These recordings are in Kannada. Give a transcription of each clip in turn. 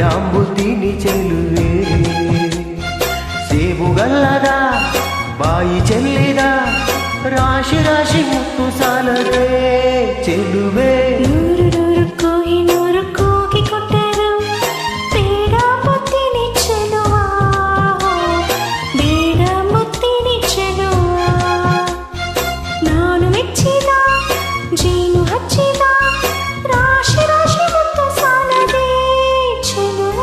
ಬೇಡಾಂಬುತ್ತೀನಿ ಚೆಲುವೆ ಸೇಬುಗಲ್ಲದ ಬಾಯಿ ಚೆಲ್ಲಿದ ರಾಶಿ ರಾಶಿ ಮುತ್ತು ಸಾಲದೆ ಚೆಲುವೆ ನೂರು ಕೂಗಿ ಕೊಟ್ಟರು ಬೇಡಾಂಬುತ್ತೀನಿ ಚೆಲುವ ಬೇಡಾಂಬುತ್ತೀನಿ ಚೆಲುವ ನಾನು ಮೆಚ್ಚಿದ ಜೇನು ಹಚ್ಚಿದ ರಾಶಿ ರಾಶಿ ಮುತ್ತು ಸಾಲದೆ ಚೆಲುವ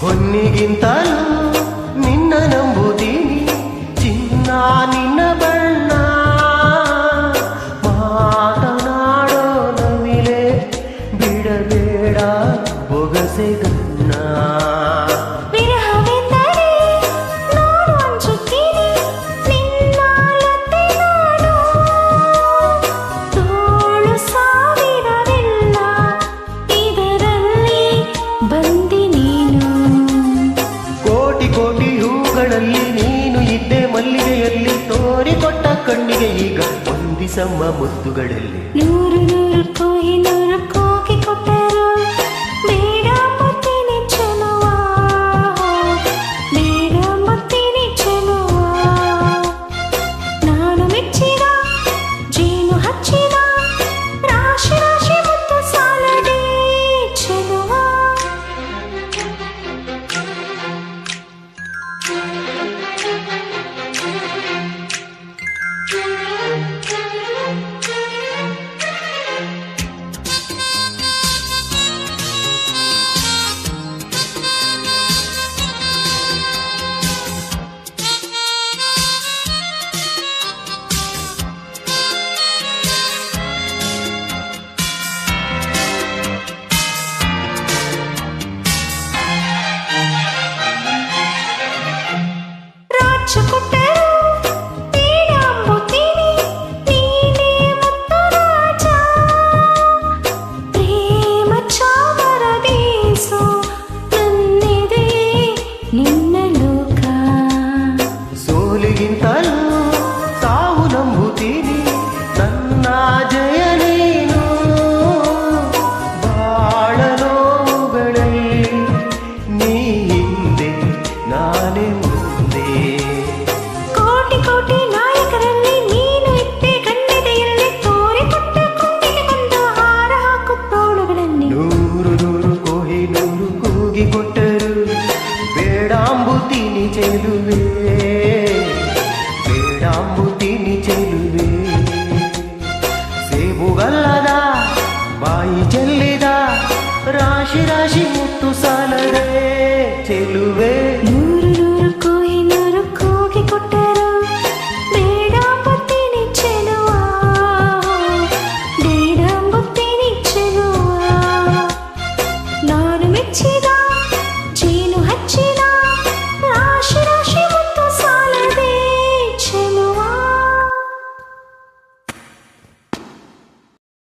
ಹೊನ್ನಿಗಿಂತಲೂ ನಿನ್ನ ನಂಬುತ್ತೀನಿ ಚಿನ್ನ ನಿನ್ನ ಬಣ್ಣ ಮಾತನಾಡೋ ನವಿಲೆ ಬಿಡಬೇಡ ಬೊಗಸೆ ಗಣ್ಣ ವಿರಹವೆಂದರೆ ನಾನು ಹಂಚುತ್ತೀನಿ ನಿನ್ನಲ್ಲದೆ ನಾನು ತೋಳು ಸಾವಿರವಿಲ್ಲ ಇದರಲ್ಲಿ ಬಂದಿ ನೀನು ಕೋಟಿ ಕೋಟಿ ಹೂಗಳಲ್ಲಿ ನೀನು ಇದ್ದೆ ಮಲ್ಲಿಗೆಯಲ್ಲಿ ತೋರಿಕೊಟ್ಟ ಕಣ್ಣಿಗೆ ಈಗ ಹೊಂದಿಸಮ್ಮ ಮುತ್ತುಗಳಲ್ಲಿ ನೂರು ಕೂಗಿ ಕೊಟ್ಟರು ಬೇಡಾಂಬುತ್ತೀನಿ ಚೆಲುವ ಬೇಡಾಂಬುತ್ತೀನಿ ಚೆಲುವ ನಾನು ಮೆಚ್ಚಿದ ಜೇನು ಹಚ್ಚಿದ ರಾಶಿ ರಾಶಿ ಮುತ್ತು ಸಾಲದೆ ಚೆಲುವ ರಾಜ್ಯ ಕೊಟ್ಟರು ಬೇಡಾಂಬುತ್ತೀನಿ ನೀನೇ ಮುತ್ತು ರಾಜ ಪ್ರೇಮ ಚಾಮರ ಬೀಸು ನನ್ನೆದೆ ನಿನ್ನ ಲೋಕ ಸೋಲಿಗಿಂತಲೂ ಸಾವು ನಂಬುತ್ತೀನಿ ನನ್ನ ಜಯ ನೀನು ಬಾಳ ನೋವುಗಳಲ್ಲಿ ನೀ ಹಿಂದೆ ನಾನೇ ಮುಂದೆ ಕೋಟಿ ಕೋಟಿ ನಾಯಕರಲ್ಲಿ ನೀನು ಇದ್ದೆ ಕಣ್ಣೆದೆಯಲ್ಲಿ ತೋರಿಕೊಟ್ಟ ಕೊಂಡಿಗೆ ಬಂದು ಹಾರ ಹಾಕುತ್ತೋಳುಗಳಲ್ಲಿ ನೂರು ಕೂಗಿ ಕೊಟ್ಟರು ಬೇಡಾಂಬುತ್ತೀನಿ ಚೆಲುವೆ